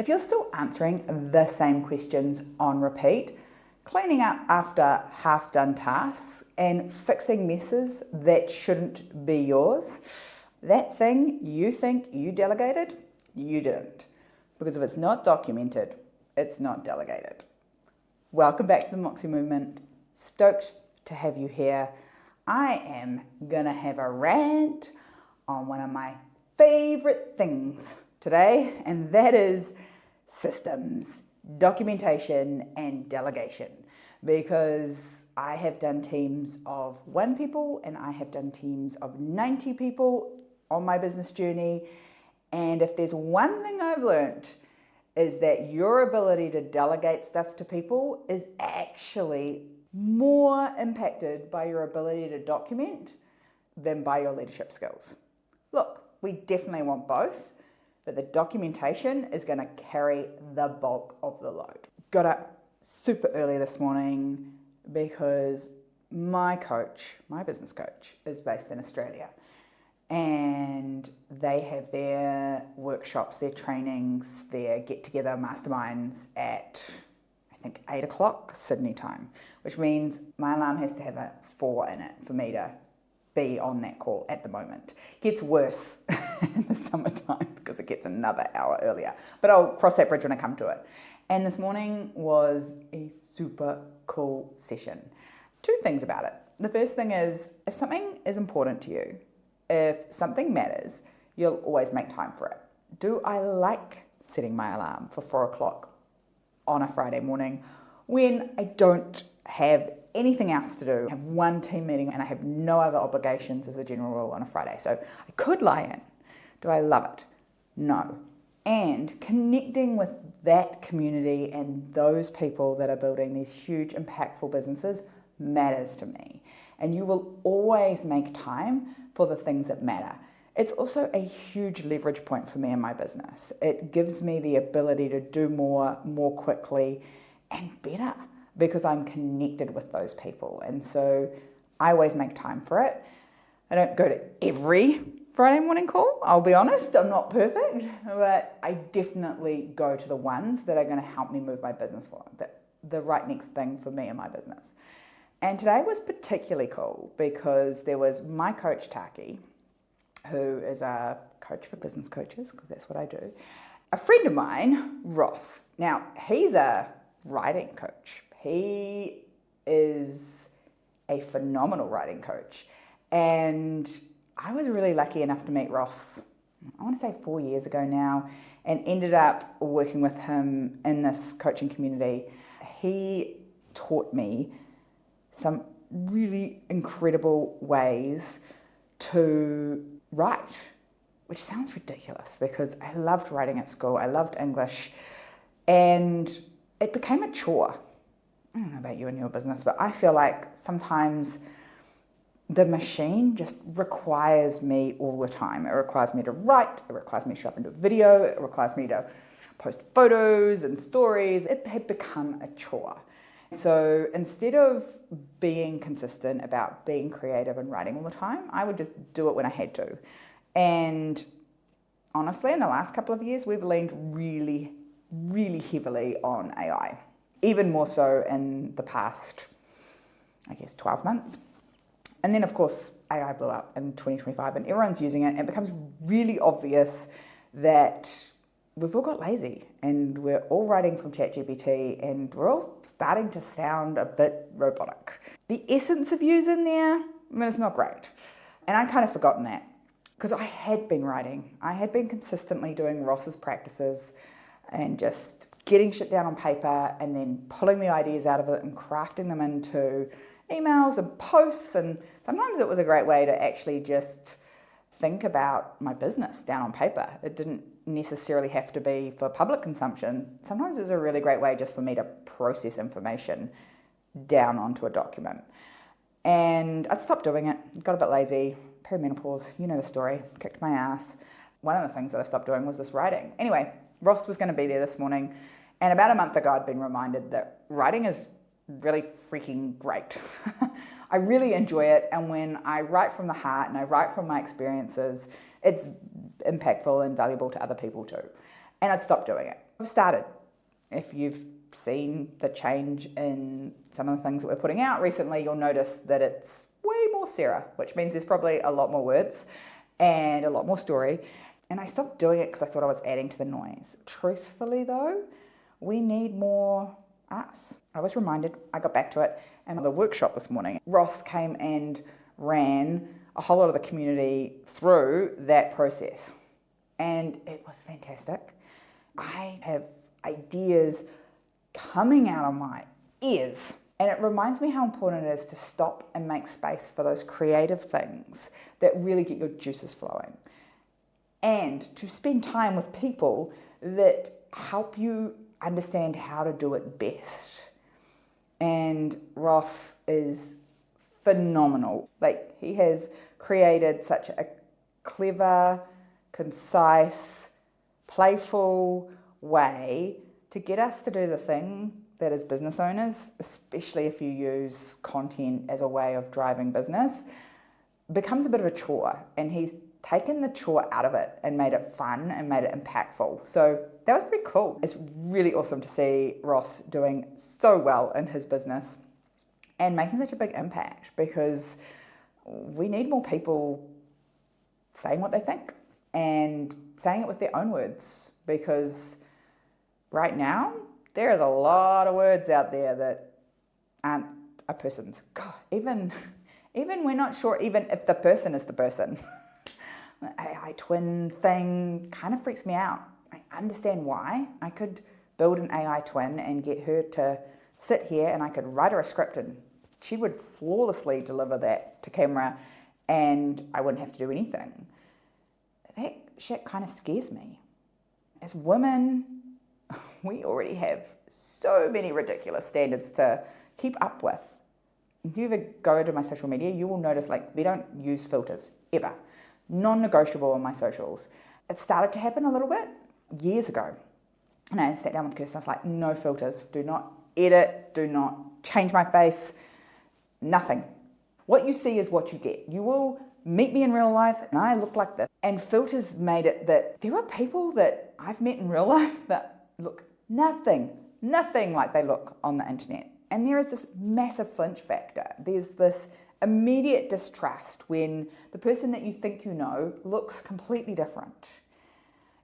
If you're still answering the same questions on repeat, cleaning up after half-done tasks, and fixing messes that shouldn't be yours, that thing you think you delegated, you didn't. Because if it's not documented, it's not delegated. Welcome back to the Moxie Movement. Stoked to have you here. I am gonna have a rant on one of my favorite things today, and that is systems, documentation, and delegation. Because I have done teams of 1 people and I have done teams of 90 people on my business journey. And if there's one thing I've learned, is that your ability to delegate stuff to people is actually more impacted by your ability to document than by your leadership skills. Look, we definitely want both, but the documentation is going to carry the bulk of the load. Got up super early this morning because my business coach, is based in Australia. And they have their workshops, their trainings, their get-together masterminds at, I think, 8 o'clock Sydney time, which means my alarm has to have a 4 in it for me to be on that call at the moment. It gets worse in the summertime because it gets another hour earlier, but I'll cross that bridge when I come to it. And this morning was a super cool session. 2 things about it. The first thing is, if something is important to you, if something matters, you'll always make time for it. Do I like setting my alarm for 4 o'clock on a Friday morning when I don't have anything else to do? I have 1 team meeting and I have no other obligations as a general rule on a Friday. So I could lie in. Do I love it? No. And connecting with that community and those people that are building these huge, impactful businesses matters to me. And you will always make time for the things that matter. It's also a huge leverage point for me in my business. It gives me the ability to do more quickly and better because I'm connected with those people. And so I always make time for it. I don't go to every Friday morning call, I'll be honest, I'm not perfect, but I definitely go to the ones that are gonna help me move my business forward, the right next thing for me and my business. And today was particularly cool because there was my coach, Taki, who is a coach for business coaches, because that's what I do. A friend of mine, Ross. Now, he's a writing coach. He is a phenomenal writing coach. And I was really lucky enough to meet Ross, I want to say 4 years ago now, and ended up working with him in this coaching community. He taught me some really incredible ways to write, which sounds ridiculous because I loved writing at school. I loved English, and it became a chore. I don't know about you and your business, but I feel like sometimes the machine just requires me all the time. It requires me to write, it requires me to show up and do a video, it requires me to post photos and stories. It had become a chore. So instead of being consistent about being creative and writing all the time, I would just do it when I had to. And honestly, in the last couple of years, we've leaned really, really heavily on AI. Even more so in the past, 12 months. And then, of course, AI blew up in 2025 and everyone's using it. And it becomes really obvious that we've all got lazy and we're all writing from ChatGPT and we're all starting to sound a bit robotic. The essence of you's in there, it's not great. And I'd kind of forgotten that because I had been writing. I had been consistently doing Ross's practices and just getting shit down on paper and then pulling the ideas out of it and crafting them into emails and posts. And sometimes it was a great way to actually just think about my business down on paper. It didn't necessarily have to be for public consumption. Sometimes it's a really great way just for me to process information down onto a document. And I'd stopped doing it, got a bit lazy, perimenopause, you know the story, kicked my ass. One of the things that I stopped doing was this writing. Anyway, Ross was going to be there this morning, and about a month ago I'd been reminded that writing is really freaking great. I really enjoy it, and when I write from the heart and I write from my experiences, it's impactful and valuable to other people too. And I'd stopped doing it. I've started. If you've seen the change in some of the things that we're putting out recently, you'll notice that it's way more Sarah, which means there's probably a lot more words and a lot more story. And I stopped doing it because I thought I was adding to the noise. Truthfully though, we need more us. I was reminded, I got back to it, and the workshop this morning, Ross came and ran a whole lot of the community through that process. And it was fantastic. I have ideas coming out of my ears. And it reminds me how important it is to stop and make space for those creative things that really get your juices flowing. And to spend time with people that help you understand how to do it best. And Ross is phenomenal. Like, he has created such a clever, concise, playful way to get us to do the thing that as business owners, especially if you use content as a way of driving business, becomes a bit of a chore. And he's taken the chore out of it and made it fun and made it impactful. So that was pretty cool. It's really awesome to see Ross doing so well in his business and making such a big impact, because we need more people saying what they think and saying it with their own words, because right now there is a lot of words out there that aren't a person's. God, even we're not sure even if the person is the person. The AI twin thing kind of freaks me out. I understand why. I could build an AI twin and get her to sit here, and I could write her a script and she would flawlessly deliver that to camera and I wouldn't have to do anything. That shit kind of scares me. As women, we already have so many ridiculous standards to keep up with. If you ever go to my social media, you will notice we don't use filters ever. Non-negotiable on my socials. It started to happen a little bit years ago. And I sat down with Kirsten, I was like, no filters. Do not edit, do not change my face, nothing. What you see is what you get. You will meet me in real life and I look like this. And filters made it that there are people that I've met in real life that look nothing like they look on the internet. And there is this massive flinch factor. There's this immediate distrust when the person that you think you know looks completely different.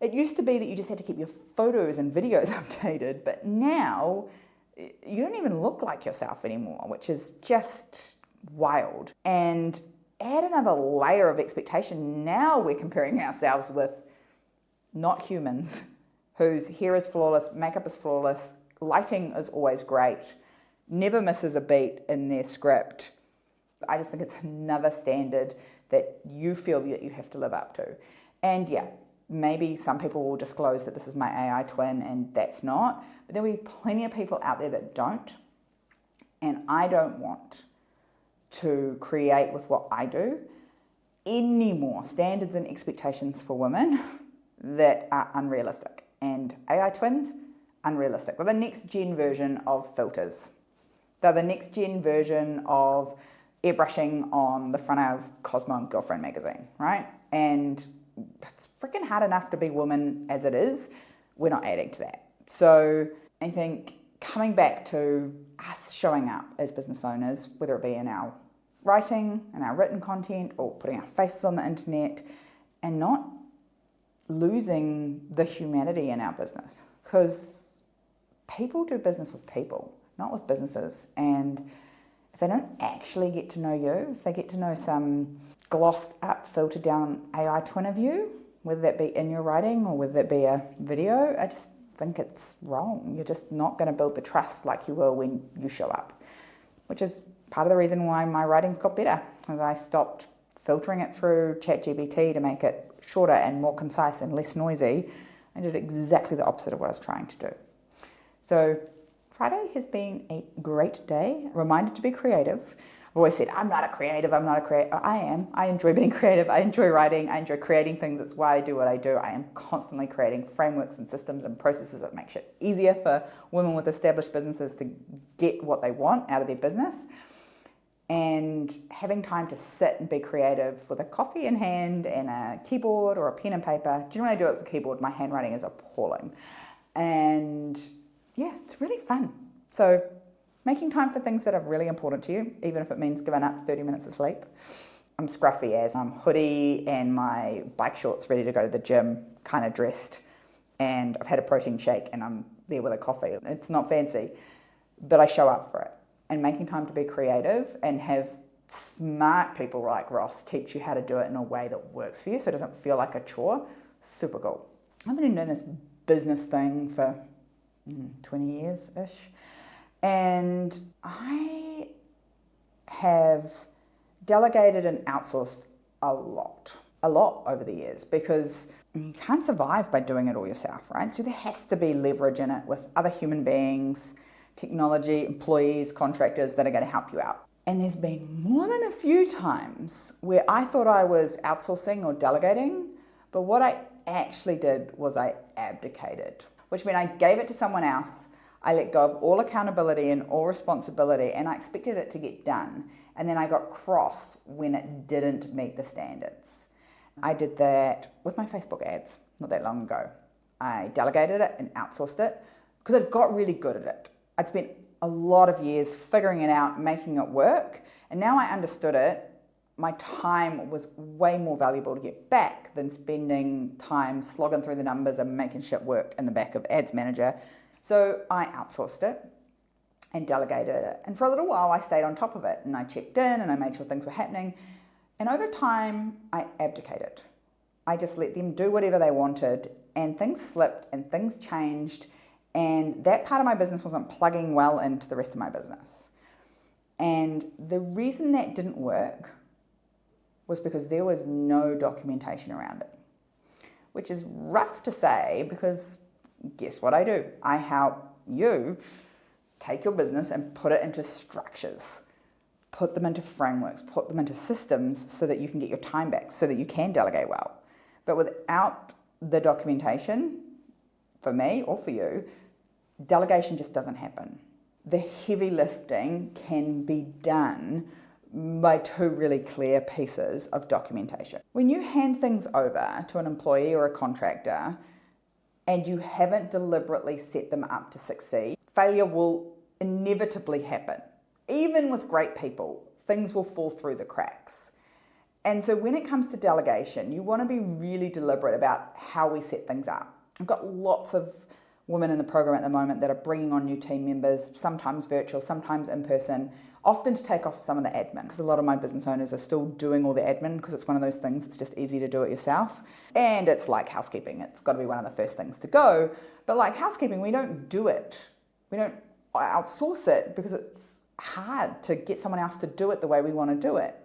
It used to be that you just had to keep your photos and videos updated, but now you don't even look like yourself anymore, which is just wild. And add another layer of expectation. Now we're comparing ourselves with not humans whose hair is flawless, makeup is flawless, lighting is always great, never misses a beat in their script. I just think it's another standard that you feel that you have to live up to. And yeah, maybe some people will disclose that this is my AI twin and that's not, but there'll be plenty of people out there that don't. And I don't want to create with what I do any more standards and expectations for women that are unrealistic. And AI twins, unrealistic. They're the next gen version of filters. They're the next gen version of airbrushing on the front of Cosmo and Girlfriend magazine, right? And it's freaking hard enough to be woman as it is. We're not adding to that. So I think coming back to us showing up as business owners, whether it be in our writing and our written content or putting our faces on the internet, and not losing the humanity in our business, because people do business with people, not with businesses. And if they don't actually get to know you, if they get to know some glossed up, filtered down AI twin of you, whether that be in your writing or whether that be a video, I just think it's wrong. You're just not going to build the trust like you will when you show up, which is part of the reason why my writings got better, because I stopped filtering it through ChatGPT to make it shorter and more concise and less noisy. I did exactly the opposite of what I was trying to do. So Friday has been a great day. Reminded to be creative. I've always said, I'm not a creative. I am. I enjoy being creative. I enjoy writing. I enjoy creating things. That's why I do what I do. I am constantly creating frameworks and systems and processes that make shit easier for women with established businesses to get what they want out of their business. And having time to sit and be creative with a coffee in hand and a keyboard or a pen and paper. Generally I do it with a keyboard. My handwriting is appalling. And yeah, it's really fun. So making time for things that are really important to you, even if it means giving up 30 minutes of sleep. I'm scruffy as I'm hoodie and my bike shorts ready to go to the gym, kind of dressed. And I've had a protein shake and I'm there with a coffee. It's not fancy, but I show up for it. And making time to be creative and have smart people like Ross teach you how to do it in a way that works for you so it doesn't feel like a chore. Super cool. I've been doing this business thing for 20 years-ish. And I have delegated and outsourced a lot over the years because you can't survive by doing it all yourself, right? So there has to be leverage in it with other human beings, technology, employees, contractors that are going to help you out. And there's been more than a few times where I thought I was outsourcing or delegating, but what I actually did was I abdicated, which meant I gave it to someone else. I let go of all accountability and all responsibility, and I expected it to get done. And then I got cross when it didn't meet the standards. I did that with my Facebook ads not that long ago. I delegated it and outsourced it because I got really good at it. I'd spent a lot of years figuring it out, making it work, and now I understood it. My time was way more valuable to get back than spending time slogging through the numbers and making shit work in the back of Ads Manager. So I outsourced it and delegated it. And for a little while, I stayed on top of it and I checked in and I made sure things were happening. And over time, I abdicated. I just let them do whatever they wanted, and things slipped and things changed. And that part of my business wasn't plugging well into the rest of my business. And the reason that didn't work was because there was no documentation around it, which is rough to say because guess what I do? I help you take your business and put it into structures, put them into frameworks, put them into systems so that you can get your time back, so that you can delegate well. But without the documentation, for me or for you, delegation just doesn't happen. The heavy lifting can be done by two really clear pieces of documentation. When you hand things over to an employee or a contractor and you haven't deliberately set them up to succeed, failure will inevitably happen. Even with great people, things will fall through the cracks. And so when it comes to delegation, you want to be really deliberate about how we set things up. I've got lots of women in the program at the moment that are bringing on new team members, sometimes virtual, sometimes in person, often to take off some of the admin, because a lot of my business owners are still doing all the admin because it's one of those things, it's just easy to do it yourself. And it's like housekeeping, it's got to be one of the first things to go. But like housekeeping, we don't do it. We don't outsource it because it's hard to get someone else to do it the way we want to do it.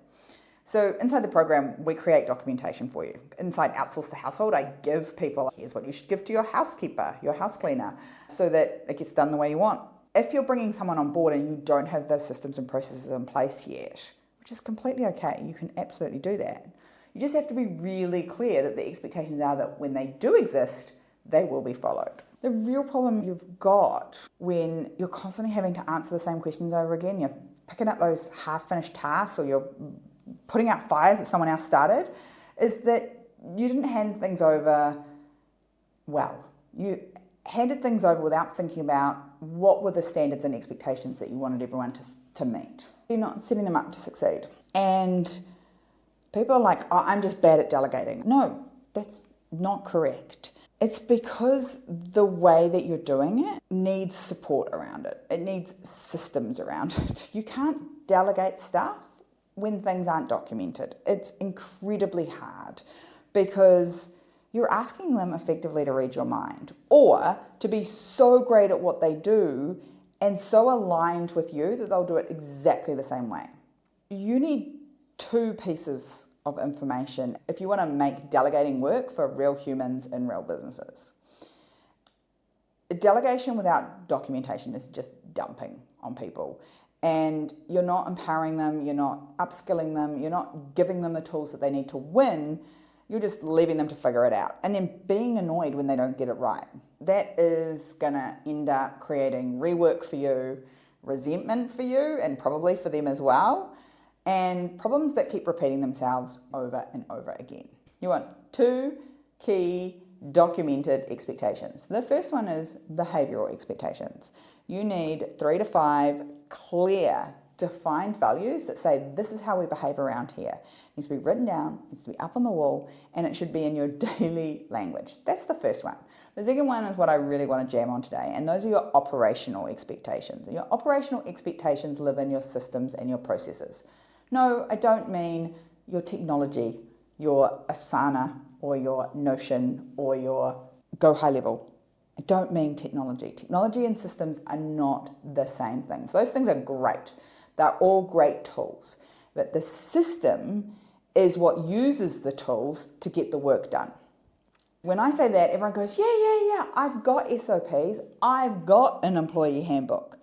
So inside the program, we create documentation for you. Inside Outsource the Household, I give people, here's what you should give to your housekeeper, your house cleaner, so that it gets done the way you want. If you're bringing someone on board and you don't have those systems and processes in place yet, which is completely okay, you can absolutely do that. You just have to be really clear that the expectations are that when they do exist, they will be followed. The real problem you've got when you're constantly having to answer the same questions over again, you're picking up those half-finished tasks or you're putting out fires that someone else started, is that you didn't hand things over well. You handed things over without thinking about what were the standards and expectations that you wanted everyone to meet. You're not setting them up to succeed. And people are like, oh, I'm just bad at delegating. No, that's not correct. It's because the way that you're doing it needs support around it. It needs systems around it. You can't delegate stuff when things aren't documented. It's incredibly hard because you're asking them effectively to read your mind or to be so great at what they do and so aligned with you that they'll do it exactly the same way. You need two pieces of information if you want to make delegating work for real humans in real businesses. Delegation without documentation is just dumping on people. And you're not empowering them, you're not upskilling them, you're not giving them the tools that they need to win, you're just leaving them to figure it out. And then being annoyed when they don't get it right. That is gonna end up creating rework for you, resentment for you, and probably for them as well, and problems that keep repeating themselves over and over again. You want two key documented expectations. The first one is behavioral expectations. You need 3 to 5 clear, defined values that say this is how we behave around here. It needs to be written down, it needs to be up on the wall, and it should be in your daily language. That's the first one. The second one is what I really want to jam on today, and those are your operational expectations. And your operational expectations live in your systems and your processes. No, I don't mean your technology, your Asana or your Notion or your Go High Level. I don't mean technology. Technology and systems are not the same things. Those things are great. They're all great tools. But the system is what uses the tools to get the work done. When I say that, everyone goes, yeah, I've got SOPs, I've got an employee handbook.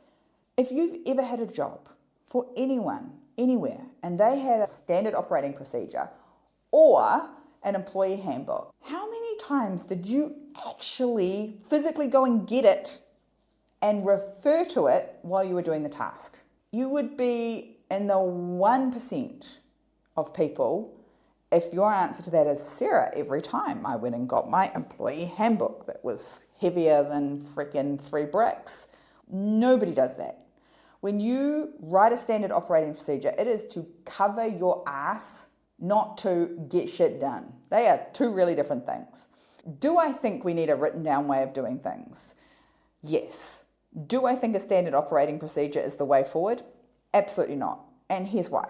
If you've ever had a job for anyone, anywhere, and they had a standard operating procedure or an employee handbook, how many times did you actually physically go and get it and refer to it while you were doing the task? You would be in the 1% of people if your answer to that is, Sarah, every time I went and got my employee handbook that was heavier than freaking 3 bricks. Nobody does that. When you write a standard operating procedure, it is to cover your ass, not to get shit done. They are 2 really different things. Do I think we need a written down way of doing things? Yes. Do I think a standard operating procedure is the way forward? Absolutely not. And here's why.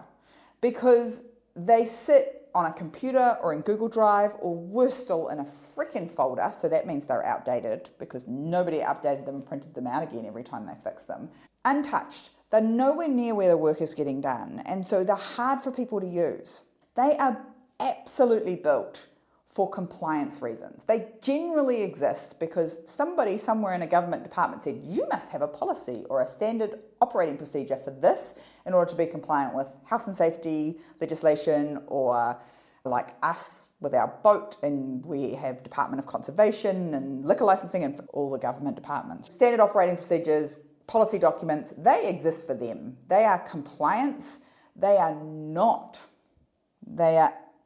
Because they sit on a computer or in Google Drive, or worse still, in a freaking folder. So that means they're outdated because nobody updated them and printed them out again every time they fix them. Untouched. They're nowhere near where the work is getting done. And so they're hard for people to use. They are absolutely built for compliance reasons. They generally exist because somebody somewhere in a government department said, you must have a policy or a standard operating procedure for this in order to be compliant with health and safety legislation, or like us with our boat, and we have Department of Conservation and liquor licensing and for all the government departments. Standard operating procedures, policy documents, they exist for them. They are compliance. They are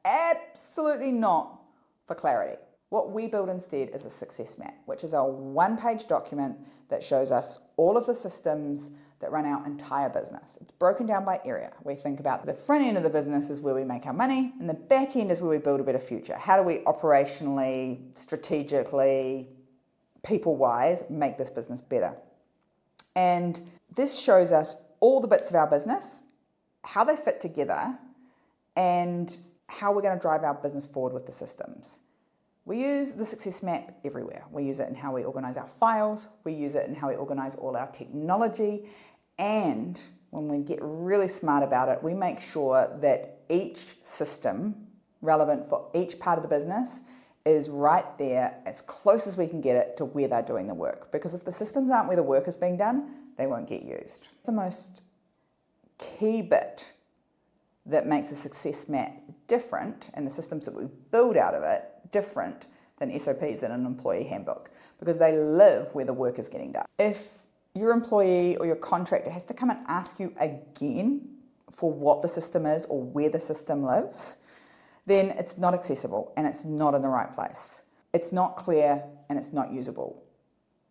absolutely not for clarity. What we build instead is a success map, which is a 1-page document that shows us all of the systems that run our entire business. It's broken down by area. We think about the front end of the business is where we make our money, and the back end is where we build a better future. How do we operationally, strategically, people-wise make this business better? And this shows us all the bits of our business, how they fit together, and how we're going to drive our business forward with the systems. We use the success map everywhere. We use it in how we organize our files. We use it in how we organize all our technology. And when we get really smart about it, we make sure that each system relevant for each part of the business is right there, as close as we can get it to where they're doing the work. Because if the systems aren't where the work is being done, they won't get used. The most key bit that makes a success map different, and the systems that we build out of it different than SOPs in an employee handbook, because they live where the work is getting done. If your employee or your contractor has to come and ask you again for what the system is or where the system lives, then it's not accessible and it's not in the right place. It's not clear and it's not usable.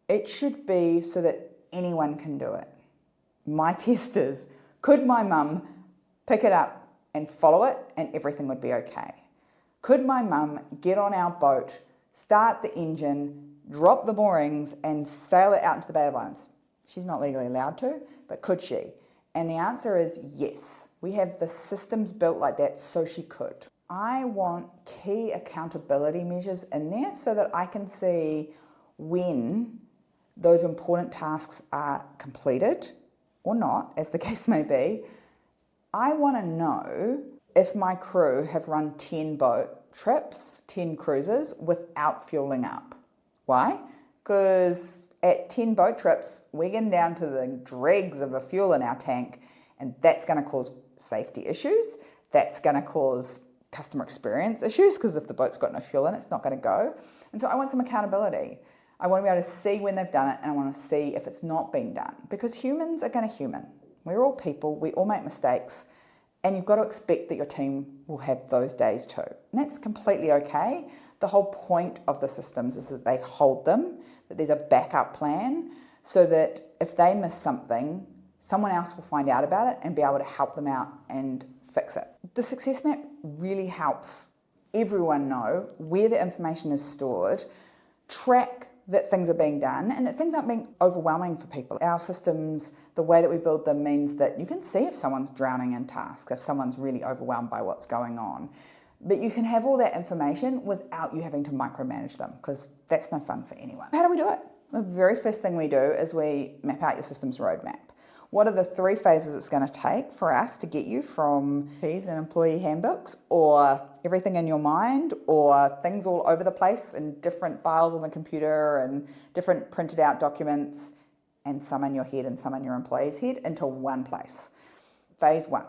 It should be so that anyone can do it. My test is, could my mum pick it up and follow it and everything would be okay? Could my mum get on our boat, start the engine, drop the moorings and sail it out into the Bay of Islands? She's not legally allowed to, but could she? And the answer is yes. We have the systems built like that so she could. I want key accountability measures in there so that I can see when those important tasks are completed or not, as the case may be. I want to know if my crew have run 10 boat trips, 10 cruises without fueling up. Why? Because at 10 boat trips, we're getting down to the dregs of a fuel in our tank, and that's going to cause safety issues. That's going to cause customer experience issues, because if the boat's got no fuel in it, it's not going to go. And so I want some accountability. I want to be able to see when they've done it, and I want to see if it's not being done, because humans are going to human. We're all people, we all make mistakes, and you've got to expect that your team will have those days too. And that's completely okay. The whole point of the systems is that they hold them, that there's a backup plan, so that if they miss something, someone else will find out about it and be able to help them out and fix it. The success map really helps everyone know where the information is stored, track that things are being done, and that things aren't being overwhelming for people. Our systems, the way that we build them, means that you can see if someone's drowning in tasks, if someone's really overwhelmed by what's going on. But you can have all that information without you having to micromanage them, because that's no fun for anyone. How do we do it? The very first thing we do is we map out your systems roadmap. What are the 3 phases it's going to take for us to get you from fees and employee handbooks, or everything in your mind, or things all over the place in different files on the computer and different printed out documents, and some in your head and some in your employee's head, into one place? Phase 1.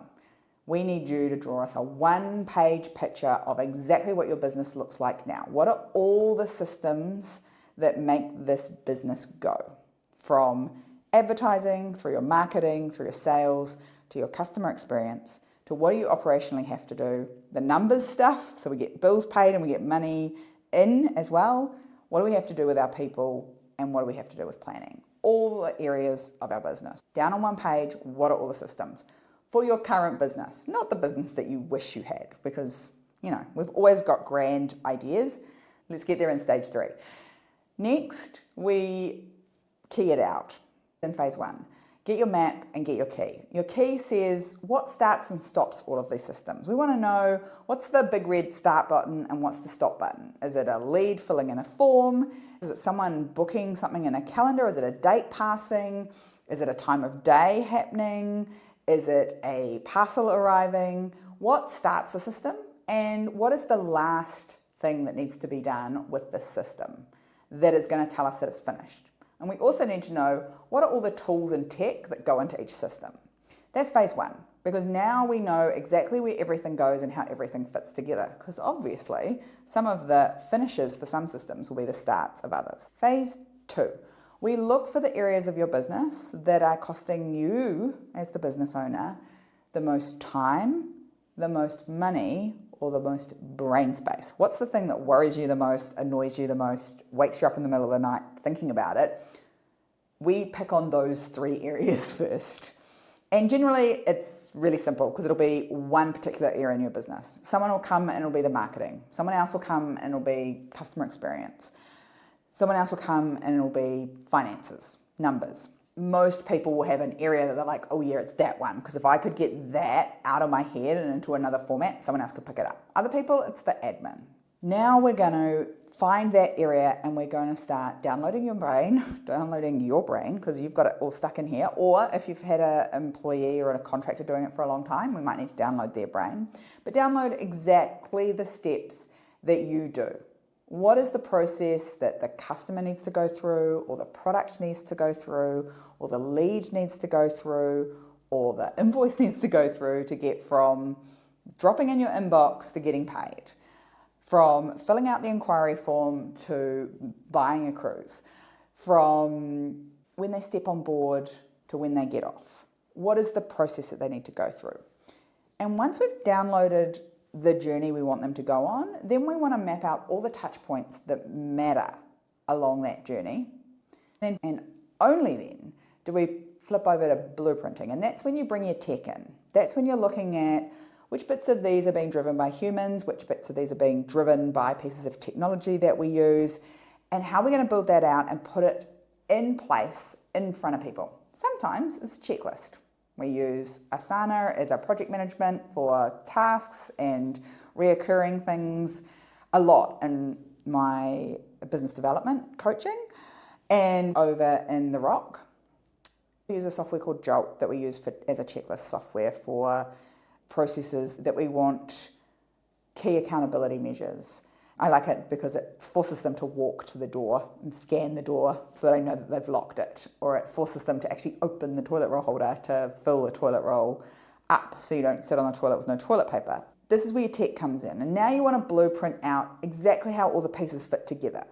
We need you to draw us a 1-page picture of exactly what your business looks like now. What are all the systems that make this business go? From advertising, through your marketing, through your sales, to your customer experience, to what do you operationally have to do, the numbers stuff, so we get bills paid and we get money in as well. What do we have to do with our people, and what do we have to do with planning? All the areas of our business. Down on 1 page, what are all the systems? For your current business, not the business that you wish you had, because, we've always got grand ideas. Let's get there in stage 3. Next, we key it out. In phase 1, get your map and get your key. Your key says what starts and stops all of these systems. We want to know what's the big red start button and what's the stop button. Is it a lead filling in a form? Is it someone booking something in a calendar? Is it a date passing? Is it a time of day happening? Is it a parcel arriving? What starts the system, and what is the last thing that needs to be done with this system that is going to tell us that it's finished? And we also need to know what are all the tools and tech that go into each system. That's phase 1, because now we know exactly where everything goes and how everything fits together, because obviously some of the finishes for some systems will be the starts of others. Phase 2, we look for the areas of your business that are costing you, as the business owner, the most time, the most money, or the most brain space. What's the thing that worries you the most, annoys you the most, wakes you up in the middle of the night thinking about it? We pick on those 3 areas first. And generally it's really simple, because it'll be one particular area in your business. Someone will come and it'll be the marketing. Someone else will come and it'll be customer experience. Someone else will come and it'll be finances, numbers. Most people will have an area that they're like, oh yeah, it's that one, because if I could get that out of my head and into another format, someone else could pick it up. Other people, it's the admin. Now we're going to find that area and we're going to start downloading your brain, because you've got it all stuck in here. Or if you've had an employee or a contractor doing it for a long time, we might need to download their brain. But download exactly the steps that you do. What is the process that the customer needs to go through, or the product needs to go through, or the lead needs to go through, or the invoice needs to go through to get from dropping in your inbox to getting paid, from filling out the inquiry form to buying a cruise, from when they step on board to when they get off? What is the process that they need to go through? And once we've downloaded the journey we want them to go on, then we want to map out all the touch points that matter along that journey. And only then do we flip over to blueprinting. And that's when you bring your tech in. That's when you're looking at which bits of these are being driven by humans, which bits of these are being driven by pieces of technology that we use, and how we're going to build that out and put it in place in front of people. Sometimes it's a checklist. We use Asana as our project management for tasks and reoccurring things a lot in my business development coaching. And over in The Rock, we use a software called Jolt that we use as a checklist software for processes that we want key accountability measures. I like it because it forces them to walk to the door and scan the door so that I know that they've locked it, or it forces them to actually open the toilet roll holder to fill the toilet roll up so you don't sit on the toilet with no toilet paper. This is where your tech comes in, and now you want to blueprint out exactly how all the pieces fit together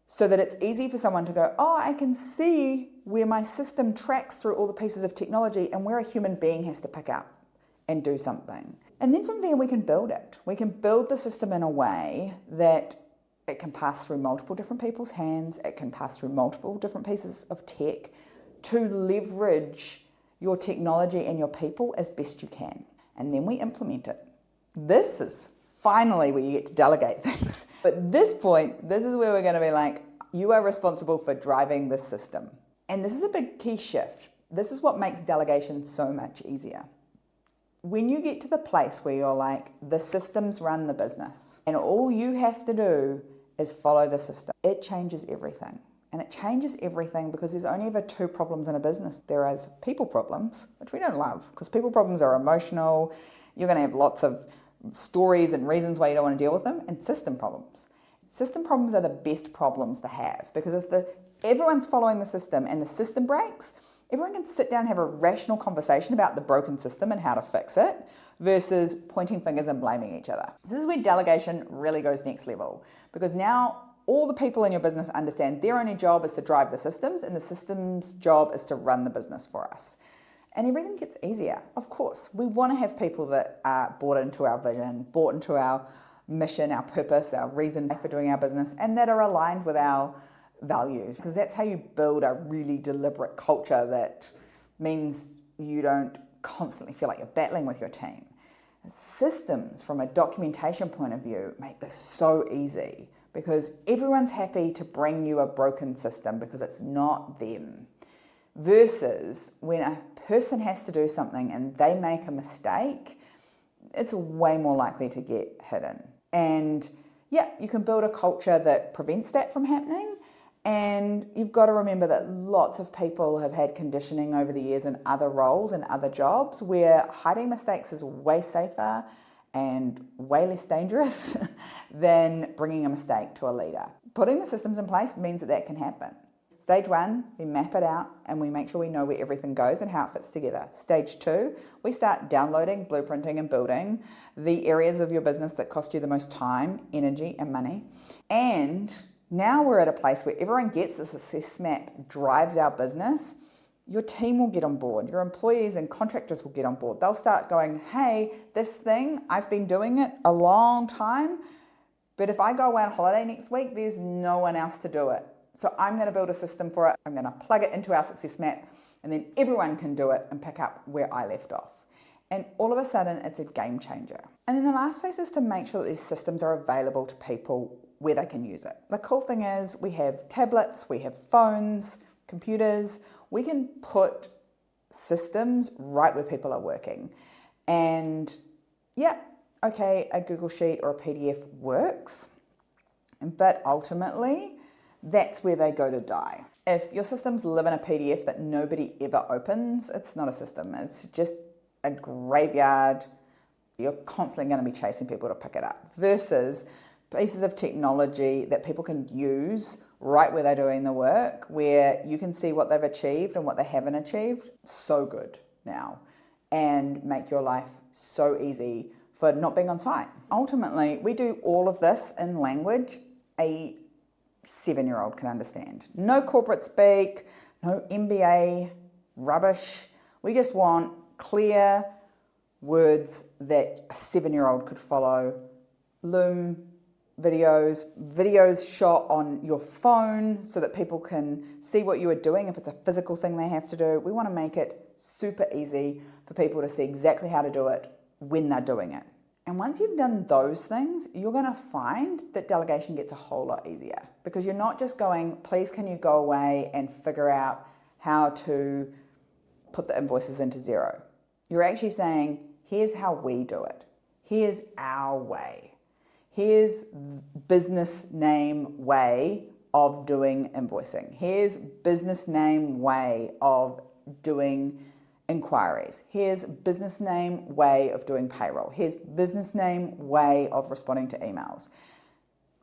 so that it's easy for someone to go, oh, I can see where my system tracks through all the pieces of technology and where a human being has to pick up and do something. And then from there we can build it. We can build the system in a way that It can pass through multiple different people's hands. It can pass through multiple different pieces of tech to leverage your technology and your people as best you can. And then we implement it. This is finally where you get to delegate things. But at this point, this is where we're going to be like, you are responsible for driving this system. And this is a big key shift. This is what makes delegation so much easier. When you get to the place where you're like, the systems run the business, and all you have to do is follow the system, it changes everything. And it changes everything because there's only ever two problems in a business. There is people problems, which we don't love, because people problems are emotional. You're going to have lots of stories and reasons why you don't want to deal with them, and system problems. System problems are the best problems to have, because if everyone's following the system and the system breaks, everyone can sit down and have a rational conversation about the broken system and how to fix it versus pointing fingers and blaming each other. This is where delegation really goes next level, because now all the people in your business understand their only job is to drive the systems, and the system's job is to run the business for us. And everything gets easier. Of course, we want to have people that are bought into our vision, bought into our mission, our purpose, our reason for doing our business, and that are aligned with our values, because that's how you build a really deliberate culture that means you don't constantly feel like you're battling with your team. Systems, from a documentation point of view, make this so easy because everyone's happy to bring you a broken system because it's not them. Versus when a person has to do something and they make a mistake, it's way more likely to get hidden. And yeah, you can build a culture that prevents that from happening. And you've got to remember that lots of people have had conditioning over the years in other roles and other jobs where hiding mistakes is way safer and way less dangerous than bringing a mistake to a leader. Putting the systems in place means that that can happen. Stage 1, we map it out and we make sure we know where everything goes and how it fits together. Stage 2, we start downloading, blueprinting and building the areas of your business that cost you the most time, energy and money. And now we're at a place where everyone gets the success map, drives our business. Your team will get on board. Your employees and contractors will get on board. They'll start going, hey, this thing, I've been doing it a long time, but if I go away on holiday next week, there's no one else to do it. So I'm going to build a system for it. I'm going to plug it into our success map, and then everyone can do it and pick up where I left off. And all of a sudden, it's a game changer. And then the last place is to make sure that these systems are available to people where they can use it. The cool thing is we have tablets, we have phones, computers. We can put systems right where people are working. And yeah, okay, a Google Sheet or a PDF works, but ultimately, that's where they go to die. If your systems live in a PDF that nobody ever opens, it's not a system. It's just a graveyard. You're constantly going to be chasing people to pick it up. Versus pieces of technology that people can use right where they're doing the work, where you can see what they've achieved and what they haven't achieved. So good now. And make your life so easy for not being on site. Ultimately, we do all of this in language a 7-year-old can understand. No corporate speak, no MBA rubbish. We just want clear words that a 7-year-old could follow. Loom videos shot on your phone so that people can see what you are doing if it's a physical thing they have to do. We want to make it super easy for people to see exactly how to do it when they're doing it. And once you've done those things, you're going to find that delegation gets a whole lot easier, because you're not just going, please can you go away and figure out how to put the invoices into Xero. You're actually saying, here's how we do it. Here's our way. Here's business name way of doing invoicing. Here's business name way of doing inquiries. Here's business name way of doing payroll. Here's business name way of responding to emails,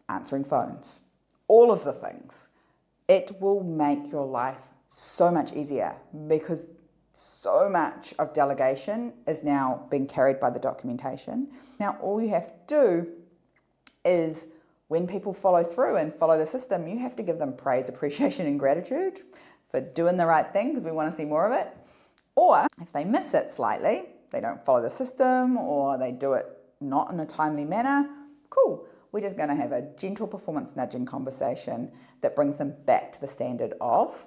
answering phones, all of the things. It will make your life so much easier, because so much of delegation is now being carried by the documentation. Now all you have to do is, when people follow through and follow the system, you have to give them praise, appreciation and gratitude for doing the right thing, because we want to see more of it. Or if they miss it slightly, they don't follow the system or they do it not in a timely manner, cool. We're just going to have a gentle performance nudging conversation that brings them back to the standard of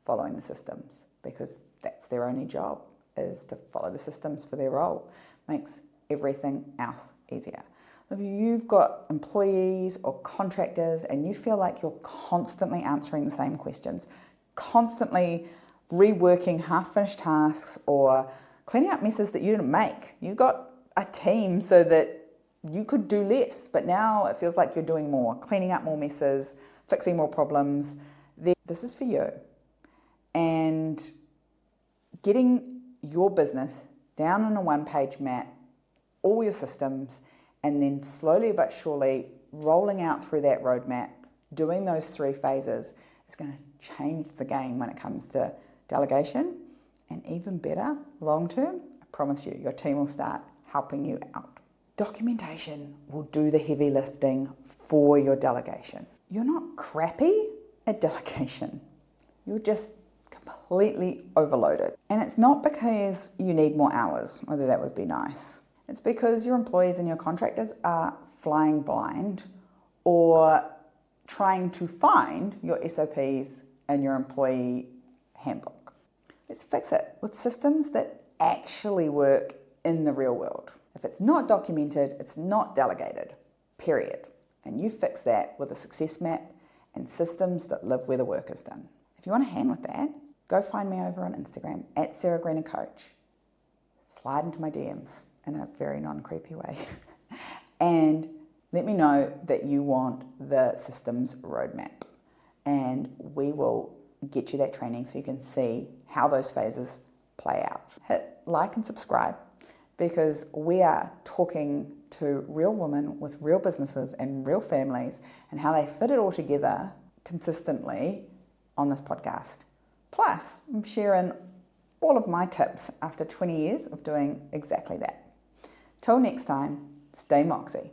following the systems, because that's their only job, is to follow the systems for their role. Makes everything else easier. If you've got employees or contractors and you feel like you're constantly answering the same questions, constantly reworking half-finished tasks or cleaning up messes that you didn't make, you've got a team so that you could do less, but now it feels like you're doing more, cleaning up more messes, fixing more problems. This is for you. And getting your business down on a one-page map, all your systems, and then slowly but surely rolling out through that roadmap, doing those 3 phases is going to change the game when it comes to delegation. And even better, long term, I promise you, your team will start helping you out. Documentation will do the heavy lifting for your delegation. You're not crappy at delegation. You're just completely overloaded. And it's not because you need more hours, although that would be nice. It's because your employees and your contractors are flying blind or trying to find your SOPs and your employee handbook. Let's fix it with systems that actually work in the real world. If it's not documented, it's not delegated, period. And you fix that with a success map and systems that live where the work is done. If you want a hand with that, go find me over on Instagram at Sarah Greener Coach. Slide into my DMs in a very non-creepy way. And let me know that you want the systems roadmap. And we will get you that training so you can see how those phases play out. Hit like and subscribe, because we are talking to real women with real businesses and real families and how they fit it all together consistently on this podcast. Plus, I'm sharing all of my tips after 20 years of doing exactly that. Till next time, stay moxie.